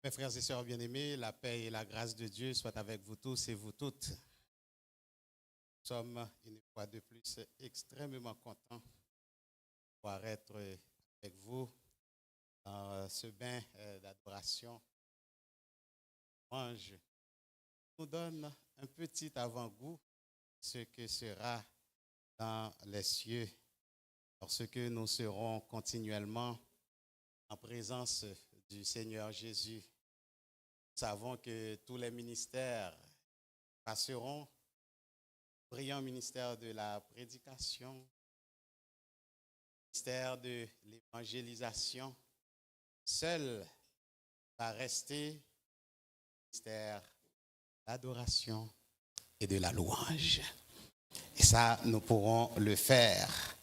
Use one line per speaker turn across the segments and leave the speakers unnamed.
Mes frères et sœurs bien-aimés, la paix et la grâce de Dieu soient avec vous tous et vous toutes. Nous sommes une fois de plus extrêmement contents de pouvoir être avec vous dans ce bain d'adoration. Ange nous donne un petit avant-goût de ce que sera dans les cieux, lorsque nous serons continuellement en présence du Seigneur Jésus. Nous savons que tous les ministères passeront, le brillant ministère de la prédication, le ministère de l'évangélisation, seul va rester le ministère de l'adoration et de la louange. Et ça, nous pourrons le faire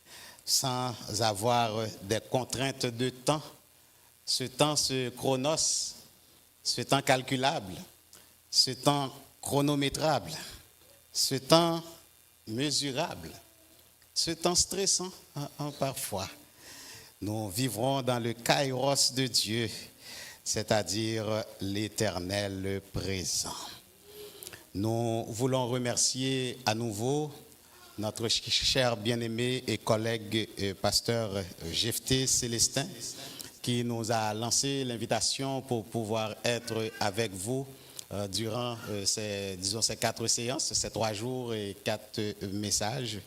sans avoir des contraintes de temps. Ce temps, ce chronos, ce temps calculable, ce temps chronométrable, ce temps mesurable, ce temps stressant parfois. Nous vivrons dans le kairos de Dieu, c'est-à-dire l'éternel présent. Nous voulons remercier à nouveau notre cher bien-aimé et collègue pasteur Jephté Célestin, qui nous a lancé l'invitation pour pouvoir être avec vous durant ces 4 séances, ces 3 jours et 4 messages,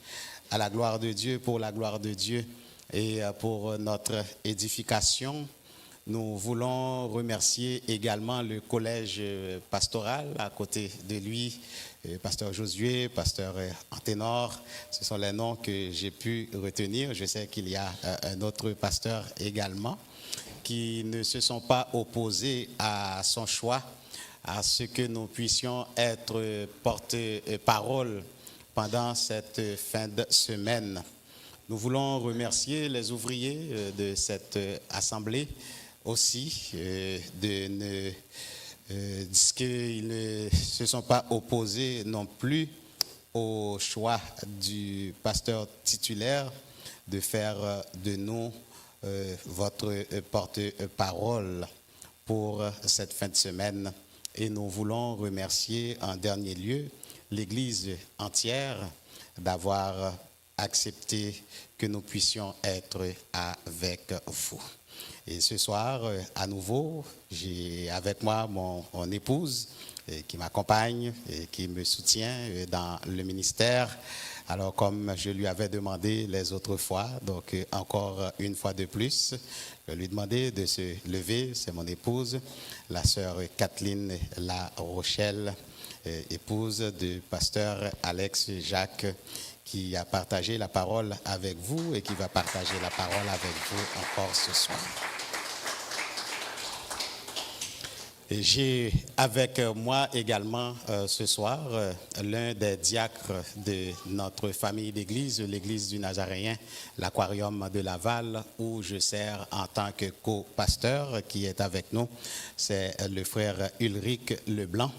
à la gloire de Dieu, pour la gloire de Dieu et pour notre édification. Nous voulons remercier également le collège pastoral, à côté de lui, pasteur Josué, pasteur Anténor. Ce sont les noms que j'ai pu retenir. Je sais qu'il y a un autre pasteur également, qui ne se sont pas opposés à son choix, à ce que nous puissions être porte-parole pendant cette fin de semaine. Nous voulons remercier les ouvriers de cette assemblée aussi, qu'ils ne se sont pas opposés non plus au choix du pasteur titulaire de faire de nous votre porte-parole pour cette fin de semaine. Et nous voulons remercier en dernier lieu l'Église entière d'avoir accepté que nous puissions être avec vous. Et ce soir, à nouveau, j'ai avec moi mon épouse qui m'accompagne et qui me soutient dans le ministère. Alors, comme je lui avais demandé les autres fois, donc encore une fois de plus, je lui ai demandé de se lever. C'est mon épouse, la sœur Kathleen La Rochelle, épouse du pasteur Alex Jacques, qui a partagé la parole avec vous et qui va partager la parole avec vous encore ce soir. Et j'ai avec moi également ce soir l'un des diacres de notre famille d'église, l'église du Nazaréen, l'Aquarium de Laval, où je sers en tant que co-pasteur, qui est avec nous. C'est le frère Ulrich Leblanc.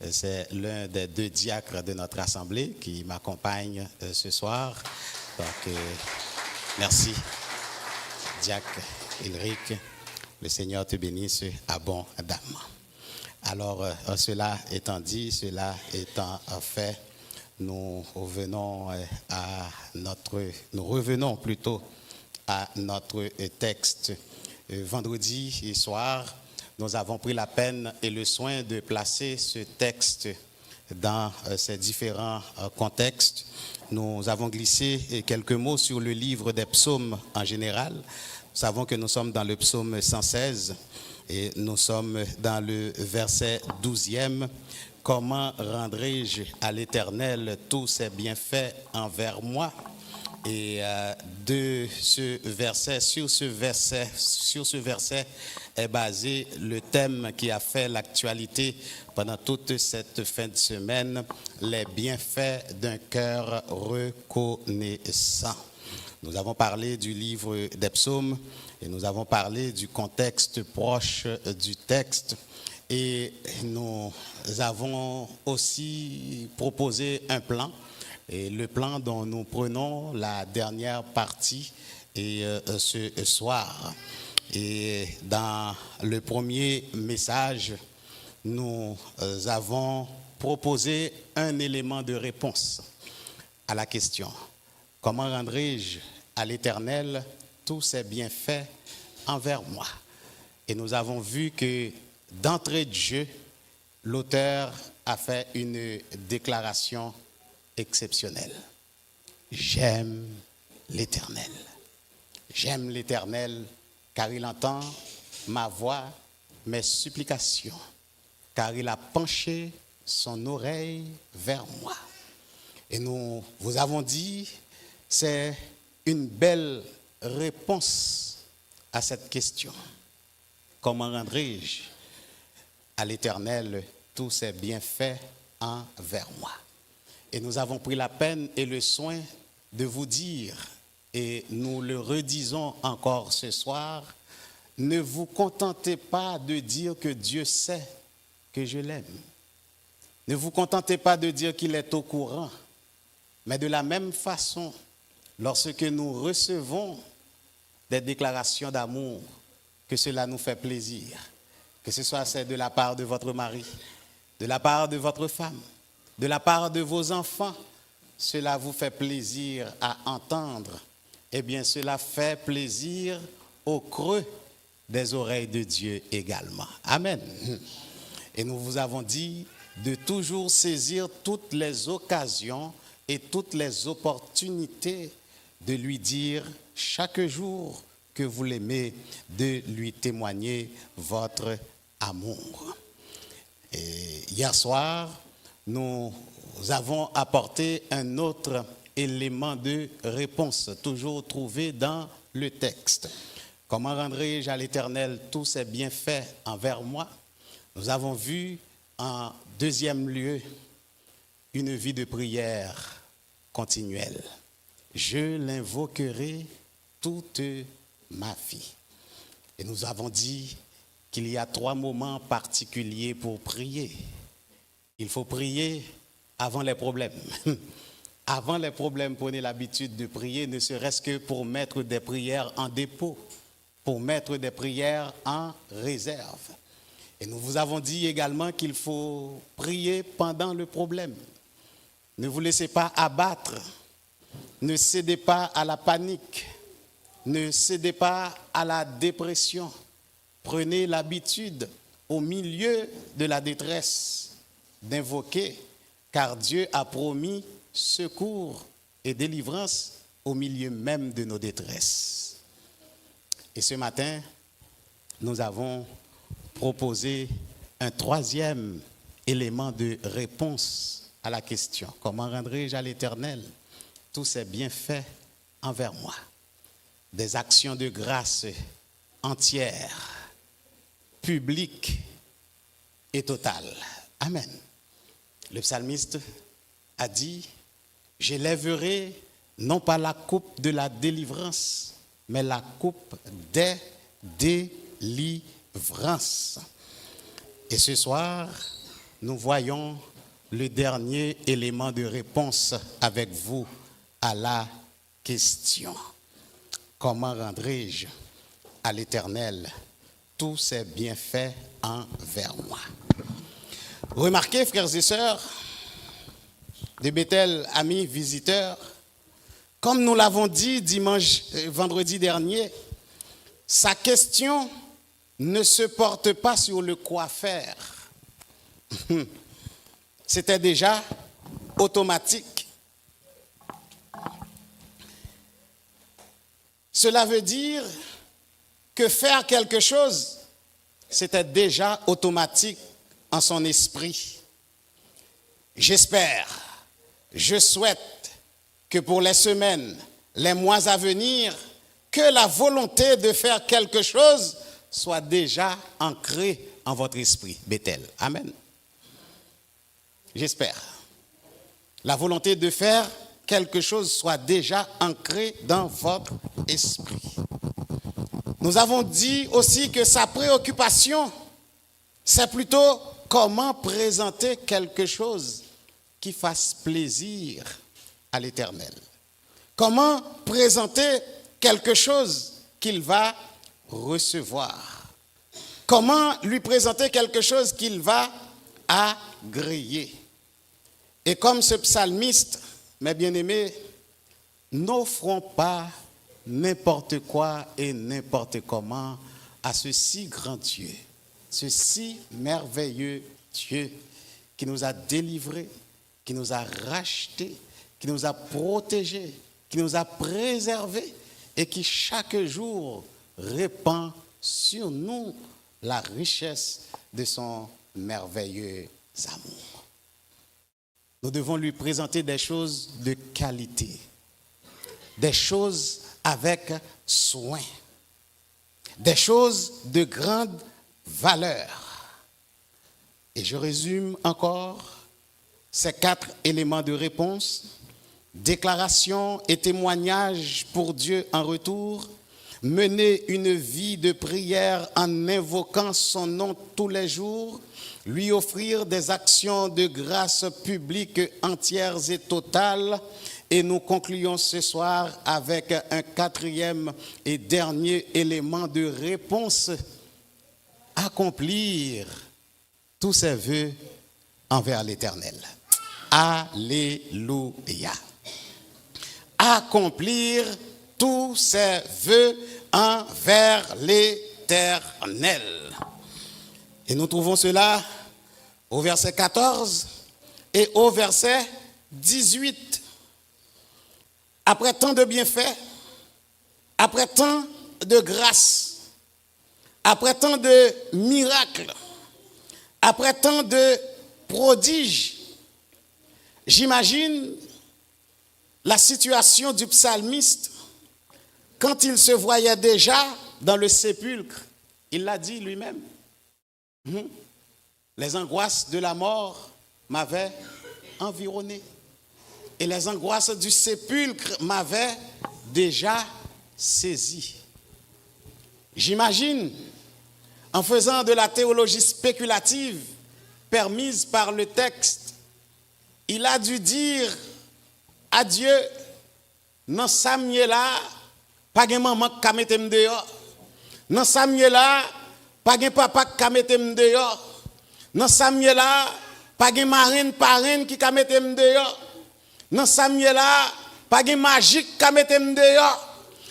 C'est l'un des 2 diacres de notre assemblée qui m'accompagne ce soir. Donc, merci, diacre Ulrich. Le Seigneur te bénisse abondamment. Alors, cela étant dit, cela étant fait, nous revenons plutôt à notre texte. Vendredi soir, nous avons pris la peine et le soin de placer ce texte dans ces différents contextes. Nous avons glissé quelques mots sur le livre des psaumes en général. Nous savons que nous sommes dans le psaume 116 et nous sommes dans le verset 12e. Comment rendrai-je à l'Éternel tous ses bienfaits envers moi? Et sur ce verset est basé le thème qui a fait l'actualité pendant toute cette fin de semaine, les bienfaits d'un cœur reconnaissant. Nous avons parlé du livre des psaumes et nous avons parlé du contexte proche du texte. Et nous avons aussi proposé un plan, et le plan dont nous prenons la dernière partie et ce soir. Et dans le premier message, nous avons proposé un élément de réponse à la question: comment rendrai-je à l'Éternel tous ses bienfaits envers moi? Et nous avons vu que d'entrée de jeu, l'auteur a fait une déclaration exceptionnelle. J'aime l'Éternel. J'aime l'Éternel car il entend ma voix, mes supplications, car il a penché son oreille vers moi. Et nous vous avons dit, c'est une belle réponse à cette question. Comment rendrai-je à l'Éternel tous ses bienfaits envers moi? Et nous avons pris la peine et le soin de vous dire, et nous le redisons encore ce soir, ne vous contentez pas de dire que Dieu sait que je l'aime. Ne vous contentez pas de dire qu'il est au courant. Mais de la même façon, lorsque nous recevons des déclarations d'amour, que cela nous fait plaisir, que ce soit de la part de votre mari, de la part de votre femme, de la part de vos enfants, cela vous fait plaisir à entendre. Eh bien, cela fait plaisir au creux des oreilles de Dieu également. Amen. Et nous vous avons dit de toujours saisir toutes les occasions et toutes les opportunités de lui dire chaque jour que vous l'aimez, de lui témoigner votre amour. Et hier soir, nous avons apporté un autre élément de réponse, toujours trouvé dans le texte. Comment rendrai-je à l'Éternel tous ses bienfaits envers moi? Nous avons vu en deuxième lieu une vie de prière continuelle. Je l'invoquerai toute ma vie. Et nous avons dit qu'il y a 3 moments particuliers pour prier. Il faut prier avant les problèmes. Avant les problèmes, prenez l'habitude de prier, ne serait-ce que pour mettre des prières en dépôt, pour mettre des prières en réserve. Et nous vous avons dit également qu'il faut prier pendant le problème. Ne vous laissez pas abattre, ne cédez pas à la panique, ne cédez pas à la dépression. Prenez l'habitude, au milieu de la détresse, d'invoquer, car Dieu a promis secours et délivrance au milieu même de nos détresses. Et ce matin, nous avons proposé un 3e élément de réponse à la question: comment rendrai-je à l'Éternel tous ses bienfaits envers moi? Des actions de grâce entières, publiques et totales. Amen. Le psalmiste a dit: j'élèverai non pas la coupe de la délivrance, mais la coupe des délivrances. Et ce soir, nous voyons le dernier élément de réponse avec vous à la question: comment rendrai-je à l'Éternel tous ses bienfaits envers moi? Remarquez, frères et sœurs, de Bethel, amis, visiteurs, comme nous l'avons dit vendredi dernier, sa question ne se porte pas sur le quoi faire. C'était déjà automatique. Cela veut dire que faire quelque chose, c'était déjà automatique en son esprit. J'espère, je souhaite que pour les semaines, les mois à venir, que la volonté de faire quelque chose soit déjà ancrée en votre esprit. Bethel. Amen. J'espère. La volonté de faire quelque chose soit déjà ancrée dans votre esprit. Nous avons dit aussi que sa préoccupation, c'est plutôt comment présenter quelque chose qui fasse plaisir à l'Éternel. Comment présenter quelque chose qu'il va recevoir? Comment lui présenter quelque chose qu'il va agréer? Et comme ce psalmiste, mes bien-aimés, n'offrons pas n'importe quoi et n'importe comment à ce si grand Dieu, ce si merveilleux Dieu qui nous a délivrés, qui nous a rachetés, qui nous a protégés, qui nous a préservés et qui chaque jour répand sur nous la richesse de son merveilleux amour. Nous devons lui présenter des choses de qualité, des choses avec soin, des choses de grande valeur. Et je résume encore ces 4 éléments de réponse: déclaration et témoignage pour Dieu en retour, mener une vie de prière en invoquant son nom tous les jours, lui offrir des actions de grâce publiques entières et totales. Et nous concluons ce soir avec un 4e et dernier élément de réponse: accomplir tous ses vœux envers l'Éternel. Alléluia. Accomplir tous ses vœux envers l'Éternel. Et nous trouvons cela au verset 14 et au verset 18. Après tant de bienfaits, après tant de grâce, après tant de miracles, après tant de prodiges, j'imagine la situation du psalmiste quand il se voyait déjà dans le sépulcre. Il l'a dit lui-même. Les angoisses de la mort m'avaient environné. Et les angoisses du sépulcre m'avaient déjà saisi. J'imagine, en faisant de la théologie spéculative permise par le texte, il a dû dire à Dieu: non, ça m'y est là, pas de maman qui mette me dehors. Non, ça m'y est là, pas de papa qui mette me dehors. Non, ça m'y est là, pas de marraine, parraine qui mette me dehors. Non, ça m'y est là, pas de magique qui mette me dehors.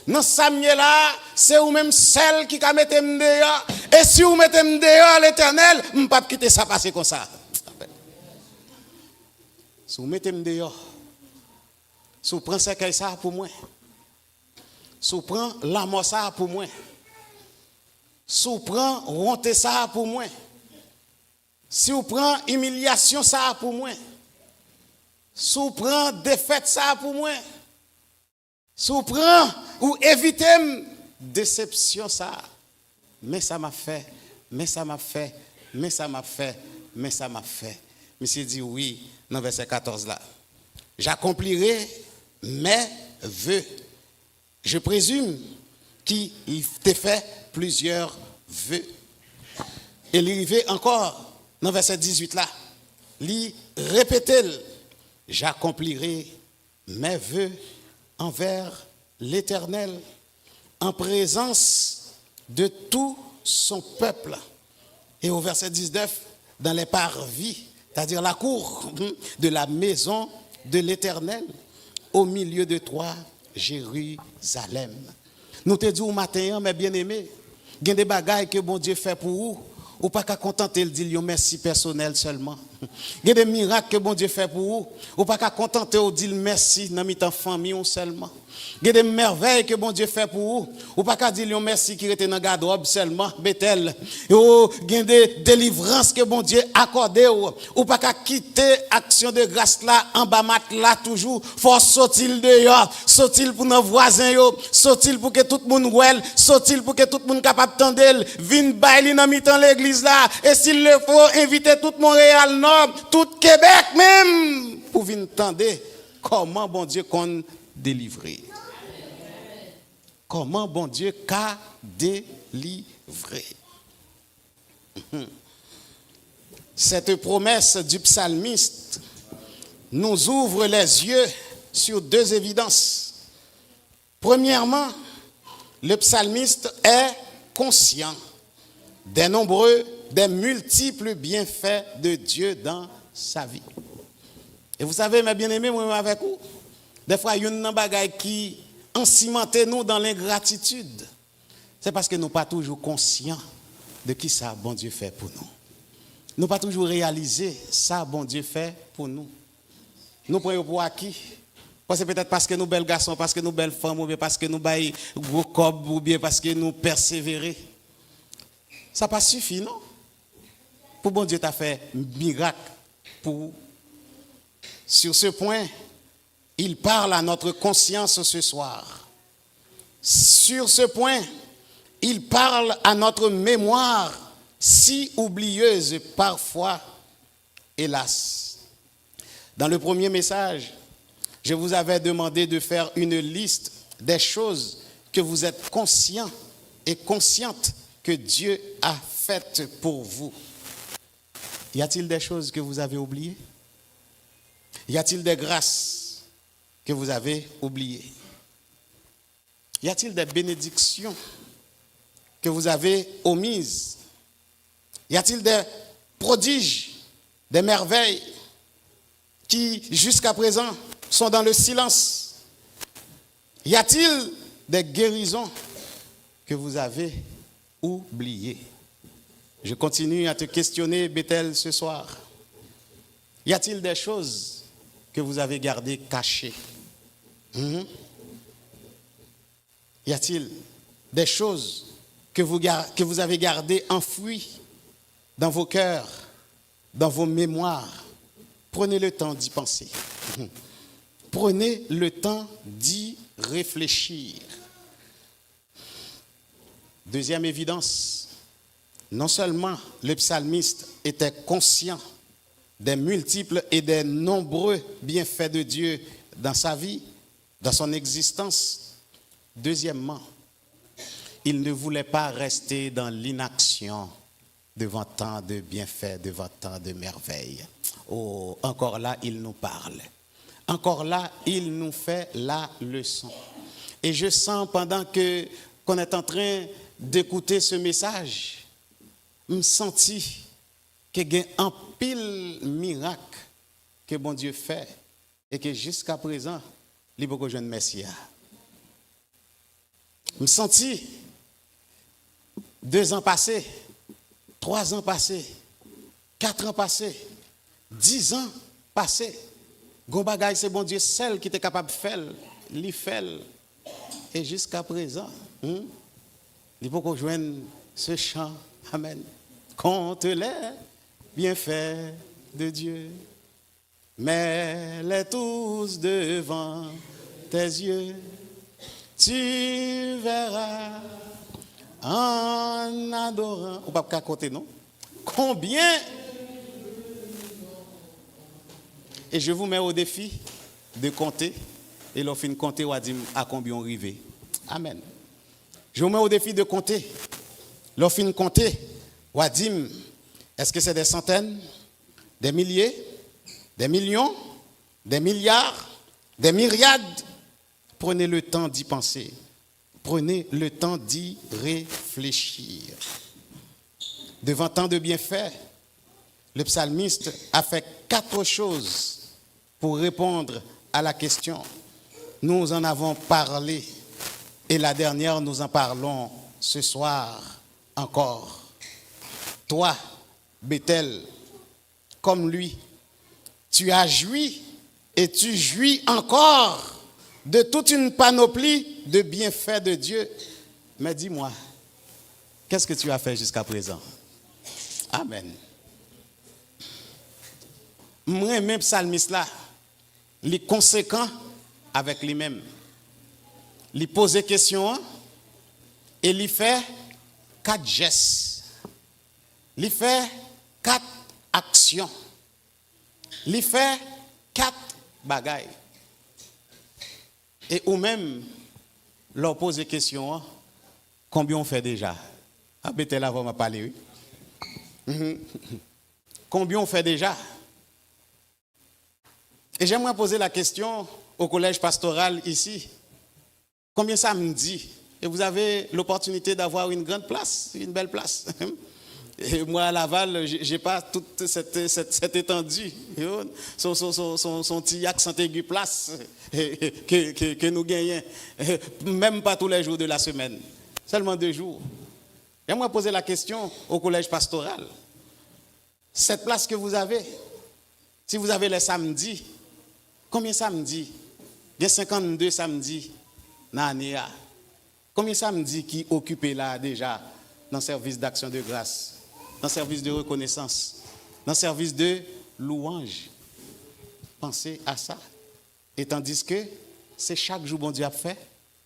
Non, ça m'y est là, c'est ou même celle qui mette me dehors. Et si vous mettez me dehors, l'Éternel, je ne peux pas quitter ça passer comme ça. Si vous mettez me dehors, si vous prenez ce ça pour moi, si vous prenez l'amour ça pour moi, si vous prenez honte ça pour moi, si vous prenez humiliation ça pour moi, si vous prenez défaite ça pour moi, si vous prenez ou évitez déception ça, mais ça m'a fait, mais ça m'a fait, mais ça m'a fait, mais ça m'a fait. Monsieur dit oui, dans verset 14 là. J'accomplirai mes vœux. Je présume qu'il t'a fait plusieurs vœux. Et il arrive encore dans verset 18 là. Il répétait: j'accomplirai mes vœux envers l'Éternel en présence de tout son peuple. Et au verset 19, dans les parvis, c'est-à-dire la cour de la maison de l'Éternel, au milieu de toi, Jérusalem. Nous te disons au matin, mes bien-aimés, il y a des bagailles que bon Dieu fait pour vous, ou pas qu'à contenter le dire merci personnel seulement. Il y a des miracles que bon Dieu fait pour vous, ou pas qu'à contenter le dire merci dans notre famille seulement. Il y a des merveilles que bon Dieu fait pour vous, ou pas qu'à dire merci qui était dans la garde-robe seulement, Bethel. Il y a des délivrances que bon Dieu accordé, ou pas qu'à quitter action de grâce là, en bas mat là toujours, faut sortir dehors, sortir pour nos voisins, sortir pour que tout le monde voit, sortir pour que tout le monde capable d'entendre, vin bailler dans mi-temps l'église là, et s'il le faut, inviter tout Montréal Nord, tout Québec même, pour venir entendre comment bon Dieu qu'on délivrer. Comment bon Dieu qu'a délivré. Cette promesse du psalmiste nous ouvre les yeux sur 2 évidences. Premièrement, le psalmiste est conscient des nombreux, des multiples bienfaits de Dieu dans sa vie. Et vous savez, mes bien-aimés, moi avec vous, des fois, il y a une bagaille qui encimente nous dans l'ingratitude. C'est parce que nous ne sommes pas toujours conscients de qui ça, bon Dieu, fait pour nous. Nous ne pas toujours réaliser ça, bon Dieu, fait pour nous. Nous prenons pour acquis. C'est peut-être parce que nous belles garçons, parce que nous belles femmes, ou bien parce que nous baillons gros cob, ou bien parce que nous persévérons. Ça n'a pas suffi, non? Pour bon Dieu t'a fait un miracle pour. Sur ce point, il parle à notre conscience ce soir. Sur ce point, il parle à notre mémoire si oublieuse parfois, hélas. Dans le premier message, je vous avais demandé de faire une liste des choses que vous êtes conscients et conscientes que Dieu a faites pour vous. Y a-t-il des choses que vous avez oubliées? Y a-t-il des grâces que vous avez oubliées? Y a-t-il des bénédictions que vous avez omises? Y a-t-il des prodiges, des merveilles qui, jusqu'à présent, sont dans le silence? Y a-t-il des guérisons que vous avez oubliées? Je continue à te questionner, Bethel, ce soir. Y a-t-il des choses que vous avez gardées cachées? Y a-t-il des choses que vous avez gardées enfouies dans vos cœurs, dans vos mémoires? Prenez le temps d'y penser. Prenez le temps d'y réfléchir. Deuxième évidence, non seulement le psalmiste était conscient des multiples et des nombreux bienfaits de Dieu dans sa vie, dans son existence. Deuxièmement, il ne voulait pas rester dans l'inaction devant tant de bienfaits, devant tant de merveilles. Oh, encore là, il nous parle. Encore là, il nous fait la leçon. Et je sens pendant qu'on est en train d'écouter ce message, me sentis qu'il y a un pile miracle que bon Dieu fait et que jusqu'à présent, il y a beaucoup de jeunes messieurs. Me sentis 2 ans passés, 3 ans passés, 4 ans passés, 10 ans passés. Gon bagay c'est bon Dieu seul qui était capable de faire, il fait. Et jusqu'à présent, il faut qu'on joigne ce chant. Amen. Compte les bienfaits de Dieu, mets-les tous devant tes yeux. Tu verras en adorant. On ne peut pas compter, non? Combien? Et je vous mets au défi de compter. Et l'on fin compter, on va dire à combien on arrive. Amen. Je vous mets au défi de compter. L'on fin compter, on va dire, est-ce que c'est des centaines, des milliers, des millions, des milliards, des myriades? Prenez le temps d'y penser. Prenez le temps d'y réfléchir. Devant tant de bienfaits, le psalmiste a fait 4 choses pour répondre à la question. Nous en avons parlé et la dernière, nous en parlons ce soir encore. Toi, Bethel, comme lui, tu as joui et tu jouis encore de toute une panoplie de bienfaits de Dieu. Mais dis-moi, qu'est-ce que tu as fait jusqu'à présent? Amen. Moi, même psalmiste là, il est conséquent avec lui-même. Il pose des questions et il fait 4 gestes. Il fait 4 actions. Il fait 4 bagailles. Et ou même, leur pose des questions, combien on fait déjà? Ah, Bethel avant m'a parlé, oui. Combien on fait déjà? Et j'aimerais poser la question au collège pastoral ici. Combien ça me dit et vous avez l'opportunité d'avoir une grande place, une belle place. Et moi, à Laval, je n'ai pas toute cette étendue. Son petit accent aigu place que nous gagnons. Même pas tous les jours de la semaine. Seulement 2 jours. J'aimerais poser la question au collège pastoral. Cette place que vous avez, si vous avez les samedis, combien de samedis? Il y a 52 samedis dans l'année. Combien de samedis qui occupent là déjà dans le service d'action de grâce, dans le service de reconnaissance, dans le service de louange? Pensez à ça. Et tandis que c'est chaque jour bon Dieu a fait.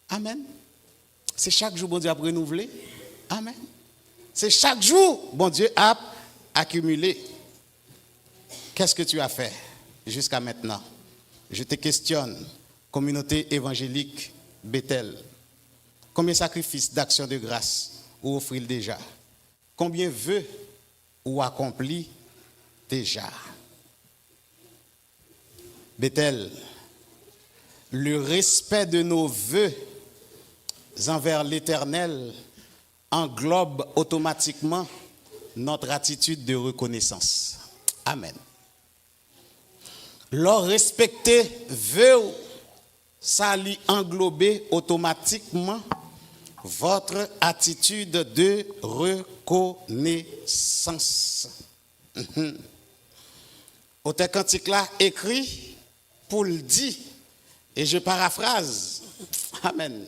Amen. C'est chaque jour bon Dieu a renouvelé. Amen. C'est chaque jour bon Dieu a accumulé. Qu'est-ce que tu as fait jusqu'à maintenant? Je te questionne, communauté évangélique Bethel. Combien de sacrifices d'action de grâce ou offrir déjà? Combien vœux ou accomplis déjà? Bethel, le respect de nos vœux envers l'Éternel englobe automatiquement notre attitude de reconnaissance. Amen. Leur respecter vœux, ça lui englober automatiquement votre attitude de reconnaissance. Auteur cantique là écrit pour le dire, et je paraphrase. Amen.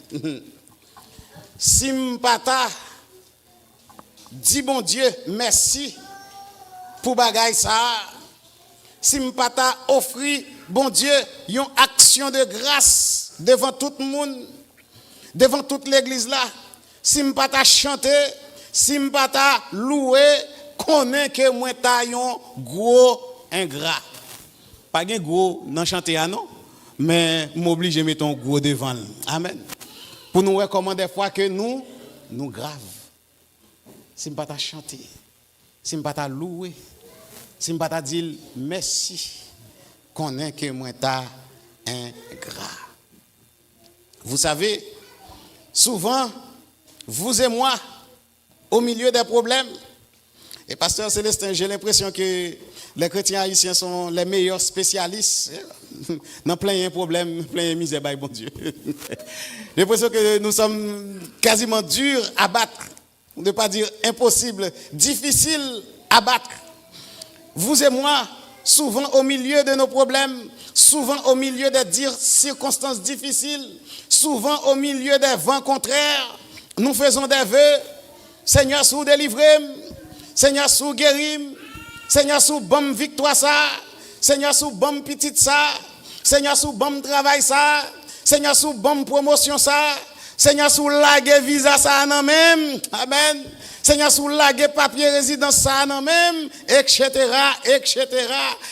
Si m'pata dit bon Dieu merci pour bagay ça. Si m'pata offri bon Dieu une action de grâce devant tout le monde, devant toute l'église là. Si m'pata chanter, si m'pata louer, connaît que moi ta yon gros ingrat. Pas gen gros nan chanter non, mais m'oblige mettre un gros devant. Amen. Pour nous recommander des fois que nous grave. Si nous ne pas chanter, si nous ne pas louer, si nous ne pas dire merci, connaît que moi ta ingrat. Vous savez, souvent, vous et moi, au milieu des problèmes, et pasteur Célestin, j'ai l'impression que les chrétiens haïtiens sont les meilleurs spécialistes dans plein de problèmes, plein de misère, bon Dieu. J'ai l'impression que nous sommes quasiment durs à battre, ne pas dire impossible, difficile à battre. Vous et moi, souvent au milieu de nos problèmes, souvent au milieu des circonstances difficiles, souvent au milieu des vents contraires, nous faisons des vœux. Seigneur, sous délivrez, Seigneur, sous guéris, Seigneur, sous bonne victoire ça, Seigneur, sous bonne petite ça, Seigneur, sous bon travail ça, Seigneur, sous bonne promotion ça, Seigneur, sous lague visa ça non même, amen. Seigneur, sous lague papier résidence ça non même, etc., etc.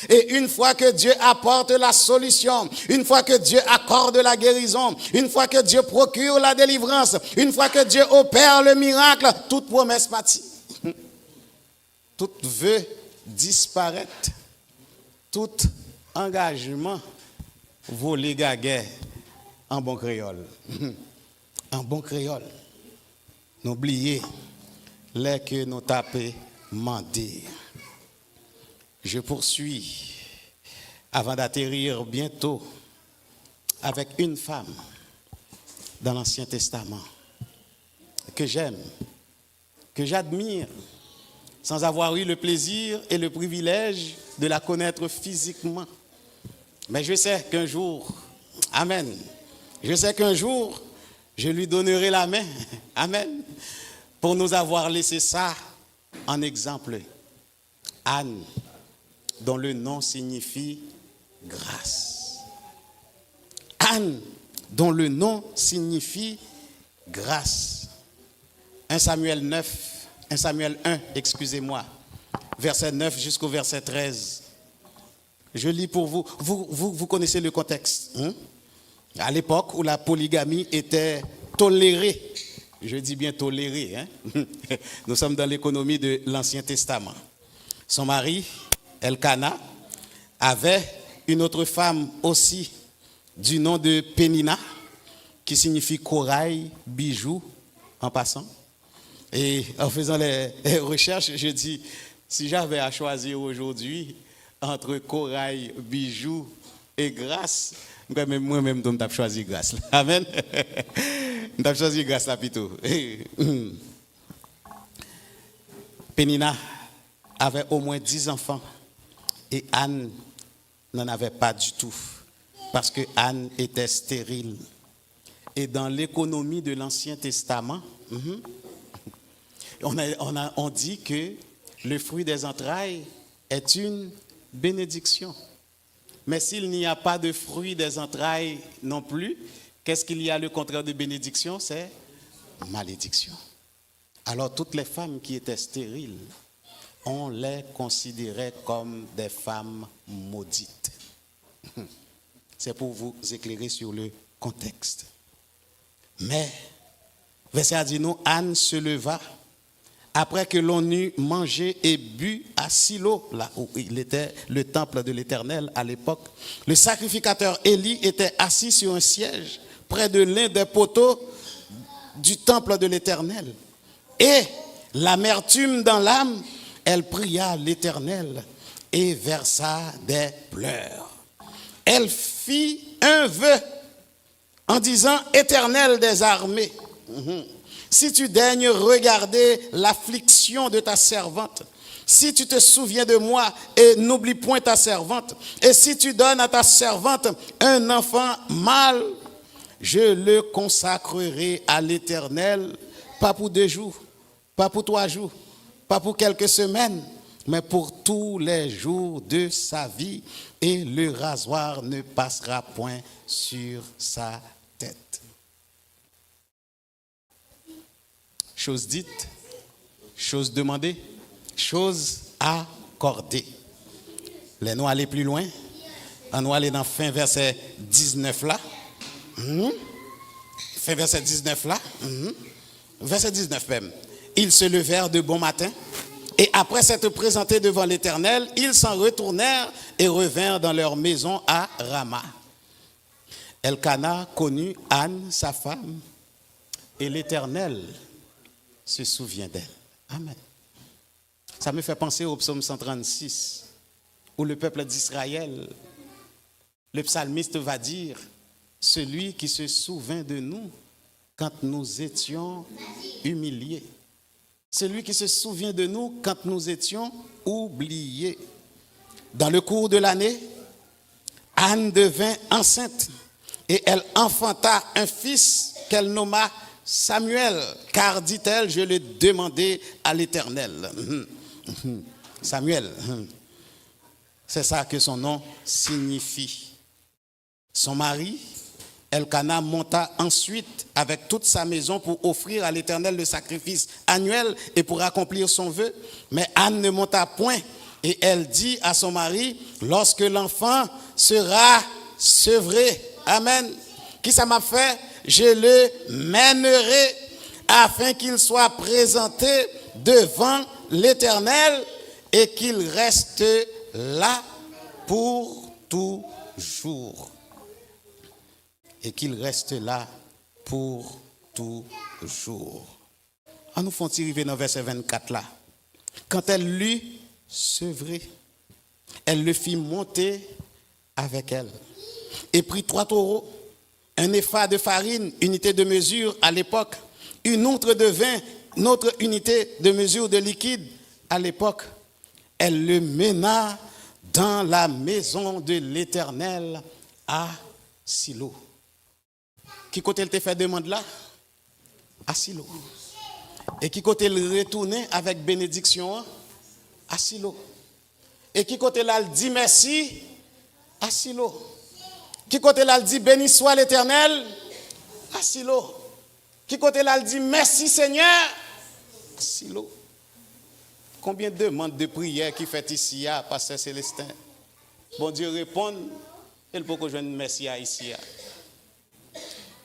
Et une fois que Dieu apporte la solution, une fois que Dieu accorde la guérison, une fois que Dieu procure la délivrance, une fois que Dieu opère le miracle, toute promesse partie. Tout vœu disparaît, tout engagement volé gaguet en bon créole. En bon créole. N'oubliez les que nous tapons mandé. Je poursuis avant d'atterrir bientôt avec une femme dans l'Ancien Testament que j'aime, que j'admire, sans avoir eu le plaisir et le privilège de la connaître physiquement. Mais je sais qu'un jour, amen, je sais qu'un jour, je lui donnerai la main, amen, pour nous avoir laissé ça en exemple. Anne, dont le nom signifie grâce. Anne, dont le nom signifie grâce. 1 Samuel 1, excusez-moi, verset 9 jusqu'au verset 13. Je lis pour vous. Vous connaissez le contexte. Hein? À l'époque où la polygamie était tolérée, je dis bien tolérée, hein? Nous sommes dans l'économie de l'Ancien Testament. Son mari, Elkana, avait une autre femme aussi du nom de Pénina, qui signifie corail, bijou, en passant. Et en faisant les recherches, je dis, si j'avais à choisir aujourd'hui entre corail, bijou et grâce, moi-même, je vais choisir grâce. Amen. Je vais choisir grâce là plutôt. Pénina avait au moins 10 enfants et Anne n'en avait pas du tout parce que Anne était stérile. Et dans l'économie de l'Ancien Testament, on dit que le fruit des entrailles est une bénédiction. Mais s'il n'y a pas de fruit des entrailles non plus, qu'est-ce qu'il y a le contraire de bénédiction? C'est malédiction. Alors toutes les femmes qui étaient stériles, on les considérait comme des femmes maudites. C'est pour vous éclairer sur le contexte. Mais, verset a dit nous, Anne se leva après que l'on eut mangé et bu à Silo, là où il était le temple de l'Éternel à l'époque. Le sacrificateur Élie était assis sur un siège près de l'un des poteaux du temple de l'Éternel. Et l'amertume dans l'âme, elle pria l'Éternel et versa des pleurs. Elle fit un vœu en disant, Éternel des armées, si tu daignes regarder l'affliction de ta servante, si tu te souviens de moi et n'oublie point ta servante, et si tu donnes à ta servante un enfant mâle, je le consacrerai à l'Éternel, pas pour 2 jours, pas pour 3 jours, pas pour quelques semaines, mais pour tous les jours de sa vie, et le rasoir ne passera point sur sa tête. Chose dite, chose demandée, chose accordée. Les nous aller plus loin. On va aller dans fin verset 19 là. Fin verset 19 là. Verset 19 même. Ils se levèrent de bon matin et après s'être présentés devant l'Éternel, ils s'en retournèrent et revinrent dans leur maison à Rama. Elkana connut Anne, sa femme, et l'Éternel se souvient d'elle. Amen. Ça me fait penser au psaume 136, où le peuple d'Israël, le psalmiste va dire, celui qui se souvint de nous quand nous étions humiliés. Celui qui se souvient de nous quand nous étions oubliés. Dans le cours de l'année, Anne devint enceinte et elle enfanta un fils qu'elle nomma Samuel, car, dit-elle, je l'ai demandé à l'Éternel. Samuel, c'est ça que son nom signifie. Son mari, Elkana, monta ensuite avec toute sa maison pour offrir à l'Éternel le sacrifice annuel et pour accomplir son vœu. Mais Anne ne monta point et elle dit à son mari, lorsque l'enfant sera sevré, amen, qui ça m'a fait? Je le mènerai afin qu'il soit présenté devant l'Éternel et qu'il reste là pour toujours. Et qu'il reste là pour toujours. En nous font arriver dans le verset 24 là. Quand elle l'eut sevré, elle le fit monter avec elle et prit 3 taureaux, un épha de farine, unité de mesure à l'époque, une outre de vin, une autre unité de mesure de liquide à l'époque. Elle le mena dans la maison de l'Éternel à Silo. Qui côté elle te fait demande là? À Silo. Et qui côté elle retourner avec bénédiction? À Silo. Et qui côté là elle dit merci? À Silo. Qui côté là elle dit béni soit l'Éternel? À Silo. Qui côté là elle dit merci Seigneur? À Silo. Combien de demandes de prière qui fait ici à Pasteur Célestin? Bon Dieu répond, il faut que je ne merci à ici.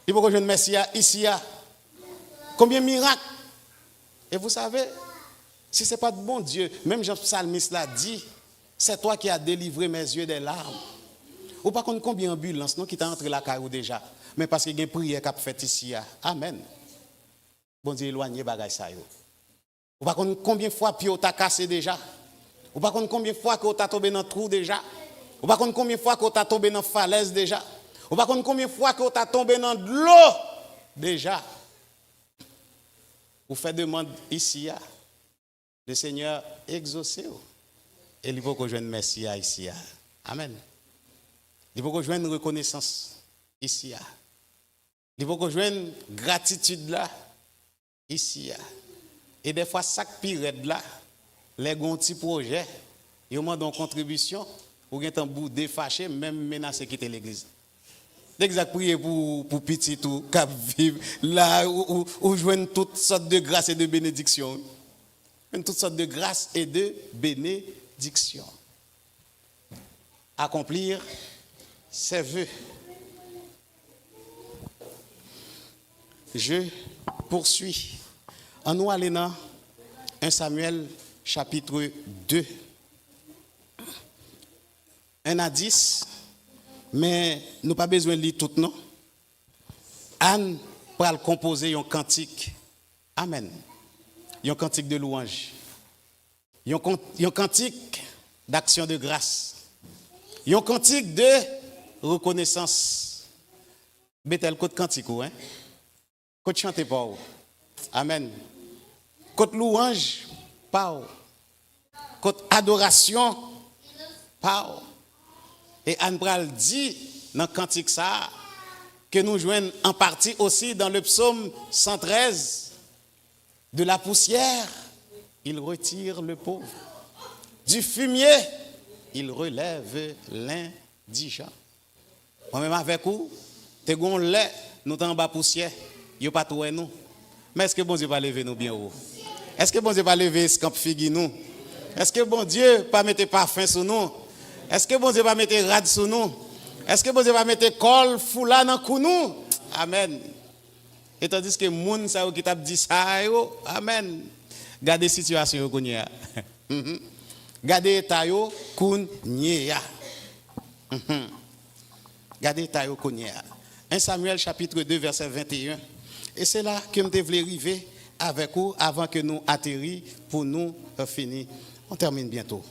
Il faut que je ne merci à ici. Combien de miracles? Et vous savez, si ce n'est pas de bon Dieu, même Jean Psalmiste l'a dit, c'est toi qui as délivré mes yeux des larmes. Ou pas contre combien d'ambulances qui t'a entré la caillou déjà. Mais parce qu'il y a une prière qui a fait ici. Amen. Bon Dieu, éloignez bagay ça yo. Ou pas contre combien de fois pied t'a cassé déjà. Ou pas contre combien de fois que t'a tombé dans le trou déjà. Ou pas contre combien de fois que t'a tombé dans la falaise déjà. Ou pas contre combien de fois que t'a tombé dans de l'eau déjà. Vous faites demande ici. Le Seigneur exauce. Et il faut que je vienne merci ici. Amen. Il faut que je vienne reconnaissance ici. Il faut que je vienne gratitude là ici. Et des fois, chaque période là, les petits projets, ils demandent une contribution pour qu'ils un bout défâché, même menacer quitter l'église. L'exact prier pour petit tout, cap vivre là où joignent toutes sortes de grâces et de bénédictions. Toutes sortes de grâces et de bénédictions. Accomplir ses vœux. Je poursuis. En nous allons dans 1 Samuel chapitre 2. 1 à 10. Mais nous n'avons pas besoin de lire tout, non? Anne va composer un cantique. Amen. Un cantique de louange. Un cantique d'action de grâce. Un cantique de reconnaissance. Bethel, côté cantique, hein? Côté chanter pas. Amen. Côté louange, pas. Côté adoration, pas. Et Anne Pral dit dans le cantique ça que nous joignons en partie aussi dans le psaume 113. De la poussière, il retire le pauvre. Du fumier, il relève l'indigent. Moi-même avec vous, te gon lait, nous en bas poussière, yo pas tout nous. Mais est-ce que bon Dieu va lever nous bien haut? Est-ce que bon Dieu va lever ce camp figue nous? Est-ce que bon Dieu pas mettre parfum sur nous? Est-ce que bon Dieu va mettre rad sur nous? Est-ce que bon Dieu va mettre col foulard dans cou nous? Amen. Et tandis que moun sa qui t'a dit ça yo, amen. Gardez situation yo kounya. Gardez état yo kounya. Gardez état yo kounya. 1 Samuel chapitre 2 verset 21. Et c'est là que me devais arriver avec vous avant que nous atterrissions pour nous finir. On termine bientôt.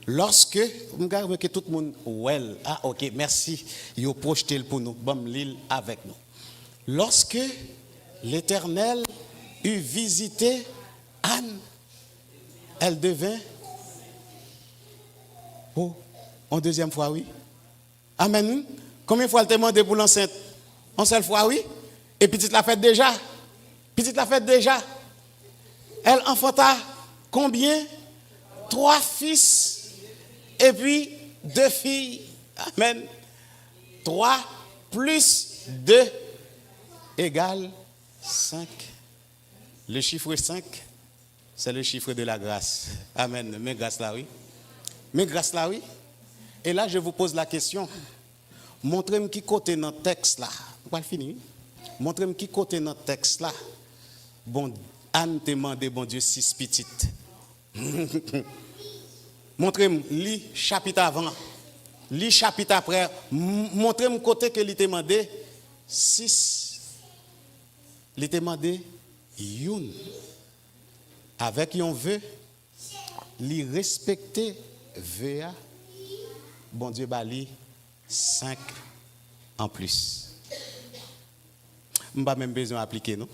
Lorsque, vous regardez que tout le monde, well, ah ok, merci, il a projeté pour nous, bon l'île avec nous. Lorsque l'Éternel eut visité Anne, elle devint, oh, en deuxième fois, oui. Amen. Combien de fois elle t'a demandé pour l'enceinte? En seule fois, oui. Et petite la fête déjà. Petite la fête déjà. Elle enfanta combien? 3 fils. Et puis 2 filles. Amen. 3 plus 2 égale 5. Le chiffre 5, c'est le chiffre de la grâce. Amen. Mais grâce là, oui. Mais grâce là, oui. Et là, je vous pose la question. Montrez-moi qui côté dans le texte là. On va le finir. Montrez-moi qui côté dans le texte là. Bon, Anne te demande, bon Dieu, 6 petites. Montrez-moi, lis chapitre avant, lis chapitre après. Montrez-moi côté que il te demandé 6. Il te demandé une. Avec un vœu, li respecter vœu. Bon Dieu bali 5 en plus. M'pas même besoin d'appliquer, non?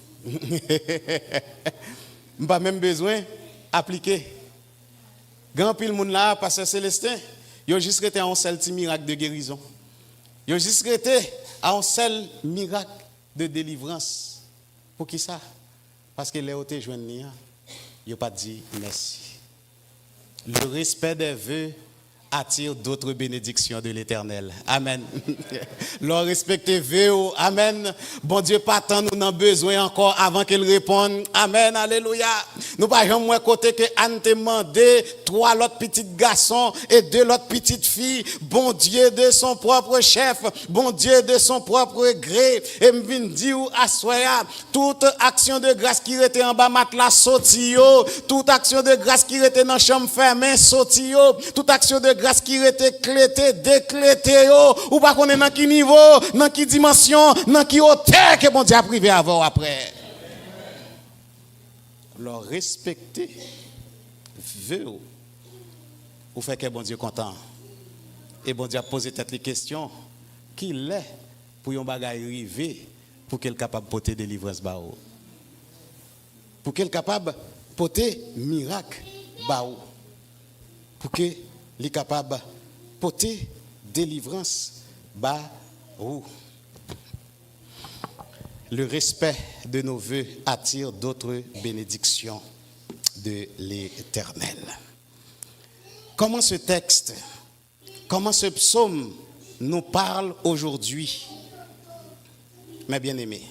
M'pas même besoin d'appliquer. Grand pile moun là, pasteur Célestin, yo juste été à un seul petit miracle de guérison. Yo juste été à un seul miracle de délivrance. Pour qui ça? Parce que les autres joignent, yo pas dit merci. Le respect des vœux attire d'autres bénédictions de l'Éternel. Amen. Leur respecter Véo. Amen. Bon Dieu, pas tant nous n'en besoin encore avant qu'il réponde. Amen. Alléluia. Nous pas jamais moins côté que Anne te demandé 3 autres petits garçons et 2 autres petites filles. Bon Dieu de son propre chef. Bon Dieu de son propre gré. Et me vient dire à soya toute action de grâce qui était en bas matelas sorti yo. Toute action de grâce qui était dans chambre fermée sorti yo. Toute action de grâce qui était clété, déclété yo, ou pas qu'on est dans qui niveau, dans qui dimension, dans qui hauteur que bon Dieu a privé avant ou après. Alors respecter veut ou fait que bon Dieu content. Et bon Dieu a posé tête les questions qui l'est pour yon bagay arriver pour qu'elle capable porter délivrance ba ou. Pour qu'elle capable porter miracle ba ou. Pour que les capables porter délivrance bas ou. Le respect de nos vœux attire d'autres bénédictions de l'Éternel. Comment ce texte, comment ce psaume nous parle aujourd'hui, mes bien-aimés?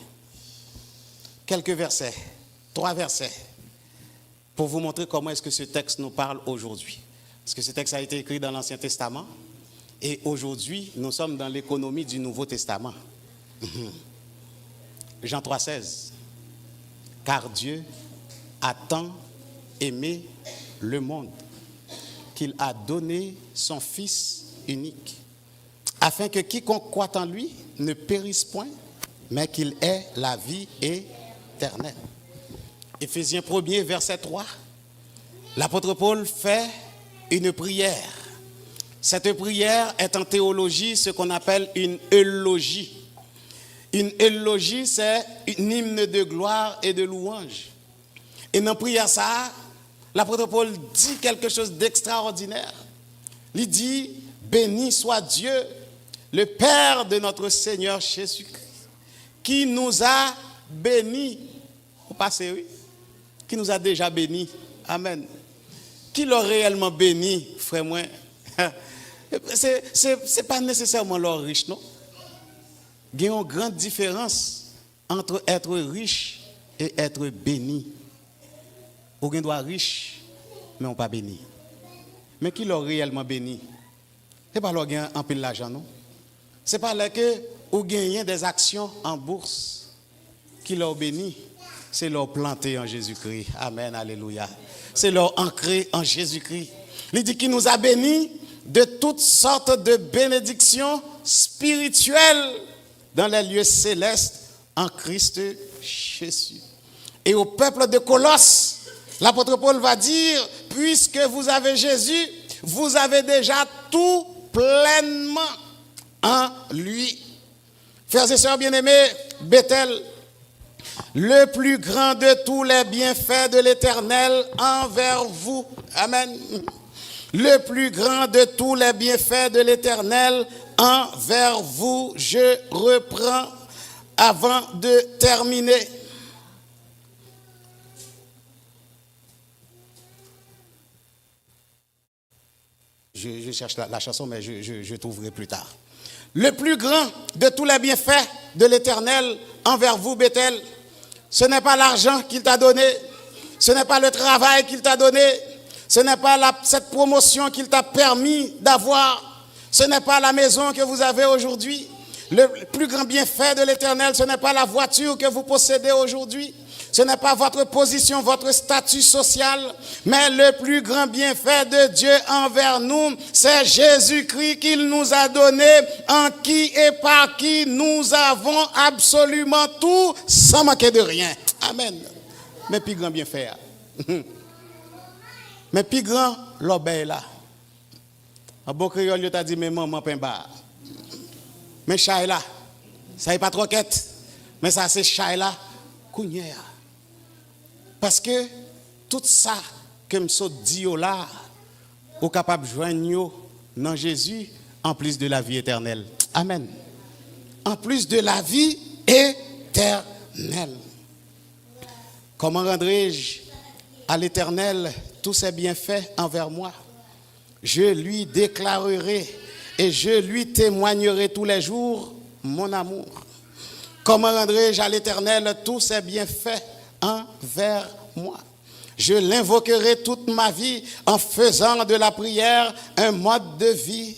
Quelques versets, 3 versets, pour vous montrer comment est-ce que ce texte nous parle aujourd'hui. Parce que ce texte a été écrit dans l'Ancien Testament. Et aujourd'hui, nous sommes dans l'économie du Nouveau Testament. Jean 3,16. Car Dieu a tant aimé le monde qu'il a donné son Fils unique, afin que quiconque croit en lui ne périsse point, mais qu'il ait la vie éternelle. Éphésiens 1er, verset 3. L'apôtre Paul fait une prière. Cette prière est en théologie ce qu'on appelle une eulogie. Une eulogie, c'est un hymne de gloire et de louange. Et dans la prière, ça, l'apôtre Paul dit quelque chose d'extraordinaire. Il dit, béni soit Dieu, le Père de notre Seigneur Jésus-Christ, qui nous a bénis. Au passé, oui. Qui nous a déjà bénis. Amen. Qui l'a réellement béni, frère moi? C'est pas nécessairement l'or riche, non? Il y a une grande différence entre être riche et être béni. Ou on doit riche, mais on pas béni. Mais qui l'a réellement béni? C'est pas leur gain en pile l'argent, non? C'est pas là que ou gagner des actions en bourse qui l'a béni. C'est leur planté en Jésus-Christ. Amen, alléluia. C'est leur ancré en Jésus-Christ. Il dit qu'il nous a bénis de toutes sortes de bénédictions spirituelles dans les lieux célestes en Christ Jésus. Et au peuple de Colosse, l'apôtre Paul va dire, puisque vous avez Jésus, vous avez déjà tout pleinement en lui. Frères et sœurs bien-aimés, Bethel, le plus grand de tous les bienfaits de l'Éternel envers vous. Amen. Le plus grand de tous les bienfaits de l'Éternel envers vous. Je reprends avant de terminer. Je cherche la chanson, mais je trouverai plus tard. Le plus grand de tous les bienfaits de l'Éternel envers vous, Bethel, ce n'est pas l'argent qu'il t'a donné, ce n'est pas le travail qu'il t'a donné, ce n'est pas cette promotion qu'il t'a permis d'avoir, ce n'est pas la maison que vous avez aujourd'hui. Le plus grand bienfait de l'Éternel, ce n'est pas la voiture que vous possédez aujourd'hui. Ce n'est pas votre position, votre statut social, mais le plus grand bienfait de Dieu envers nous, c'est Jésus-Christ qu'il nous a donné, en qui et par qui nous avons absolument tout, sans manquer de rien. Amen. Mais plus grand bienfait. Mais plus grand, l'obéi là. En bon créole, il t'a dit, mais maman, pain bas. Mais chay là, ça n'est pas trop quête. Mais ça, c'est chay là, kounyea. Parce que tout ça que je dis là, est capable de joindre dans Jésus en plus de la vie éternelle. Amen. En plus de la vie éternelle. Comment rendrai-je à l'Éternel tous ses bienfaits envers moi? Je lui déclarerai et je lui témoignerai tous les jours mon amour. Comment rendrai-je à l'Éternel tous ses bienfaits envers moi? Je l'invoquerai toute ma vie en faisant de la prière un mode de vie.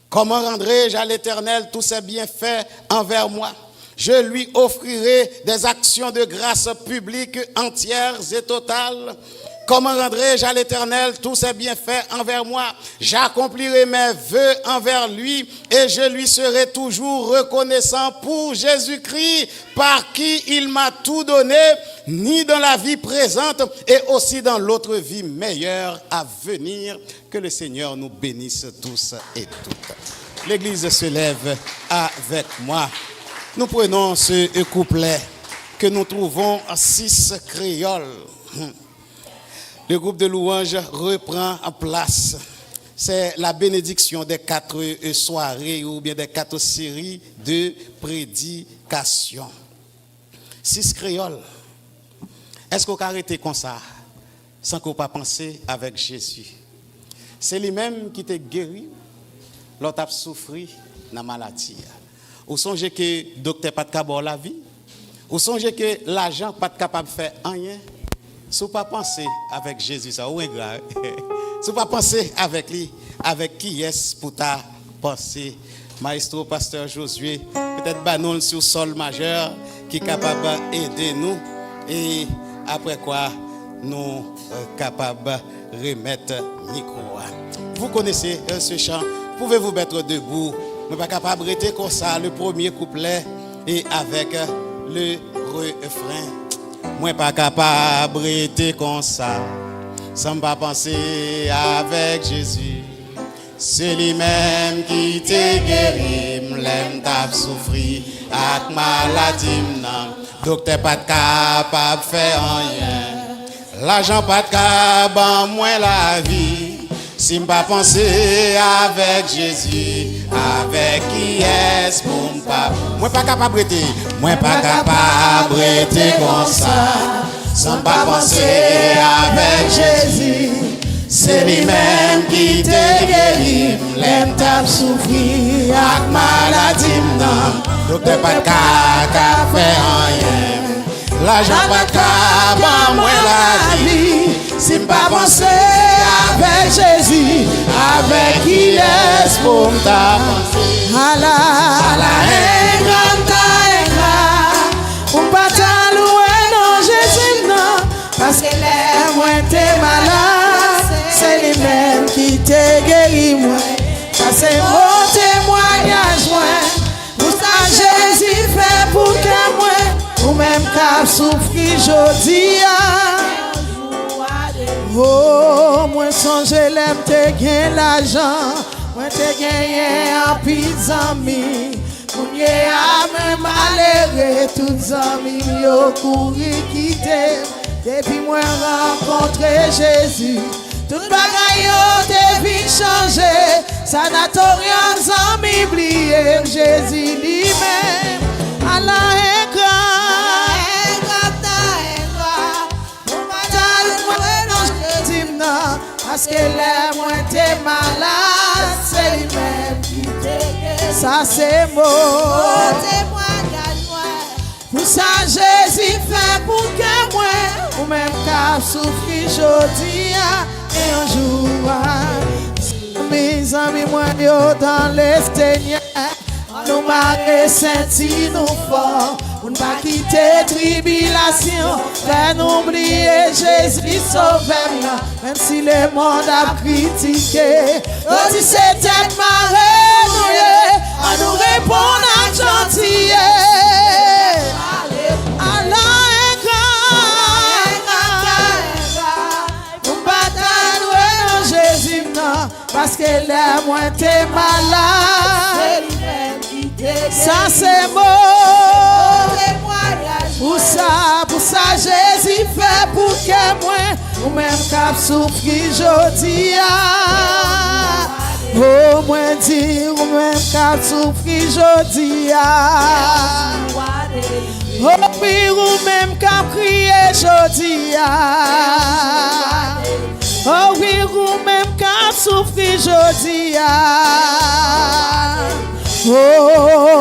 Comment rendrai-je à l'Éternel tous ses bienfaits envers moi? Je lui offrirai des actions de grâce publiques entières et totales. Comment rendrai-je à l'Éternel tous ses bienfaits envers moi? J'accomplirai mes vœux envers lui et je lui serai toujours reconnaissant pour Jésus-Christ par qui il m'a tout donné, ni dans la vie présente et aussi dans l'autre vie meilleure à venir. Que le Seigneur nous bénisse tous et toutes. L'Église se lève avec moi. Nous prenons ce couplet que nous trouvons à 6 créoles. Le groupe de louanges reprend en place. C'est la bénédiction des 4 soirées ou bien des 4 séries de prédications. 6 créoles. Est-ce qu'on a arrêté comme ça sans qu'on pas penser avec Jésus? C'est lui-même qui t'a guéri, l'autre a souffert dans la maladie. Vous songez que le docteur n'a pas de la vie? Vous songez que l'argent n'est pas capable de faire rien? Si vous ne pas penser avec Jésus, ça ou grave. Si vous ne pas penser avec lui, avec qui est-ce pour ta pensée? Maestro, pasteur Josué, peut-être banon sur le sol majeur qui est capable d'aider nous. Et après quoi, nous capables de remettre le micro. Vous connaissez ce chant, pouvez-vous mettre debout? Nous ne sommes pas capables de rester comme ça, le premier couplet et avec le refrain. Moi pas capable de rester comme ça, sans pas penser avec Jésus. C'est lui-même qui t'a guéri, m'l'aime t'a souffri, avec maladie m'nam. Docteur pas capable de faire rien, l'argent pas capable moins la vie. Si m'pas penser avec Jésus, avec qui est-ce pour m'pas? Moi pas capable de rester, moi pas capable de rester comme ça, sans pas penser avec Jésus. C'est lui-même qui t'a guéri, l'aime t'a souffri, avec maladie m'nam. Docteur pas capable de faire rien, l'argent pas capable moins la vie. Si m'pas penser avec Jésus, avec qui est-ce pour m'ta penser? Allah est grand, on pas ta louer non Jésus non, parce que les moins t'es malade, c'est lui-même qui t'a guéri moi. Ça c'est mon témoignage moi, pour ça Jésus fait pour que moi, ou même qu'à souffrir jodi. Oh, moi songe l'aime te gain l'argent, moi te gagné en pile amis. Mounye a même malheureux, tous amis yo couru quitter. Depuis moi rencontré Jésus, tout bagay yo te vin changer. Sanatorium amis oublié Jésus lui-même. Allah est grand. Parce que les moins t'es malade, c'est lui-même qui t'a guéri. Ça c'est beau. Pour ça Jésus fait pour que moi, ou même qu'à souffrir jodi et un jour. Mes amis moi yo dans les Seigneur, nous marquons senti nous fort. Pour ne pas quitter tribulation, faire nous oublier Jésus sauveur. Même si le monde a critiqué, on dit c'est tête marée, on nous répond à gentil. Allah est grand, pour pas t'allouer non Jésus non, parce que les moins t'es malade. Ça c'est beau. Pour ça Jésus fait pour que moi, ou même qu'à souffrir jodi. Oh moi dire, ou même qu'à souffrir jodi. Oh puis ou même qu'à crier jodi. Oh oui ou même qu'à souffrir
jodi a. Oh.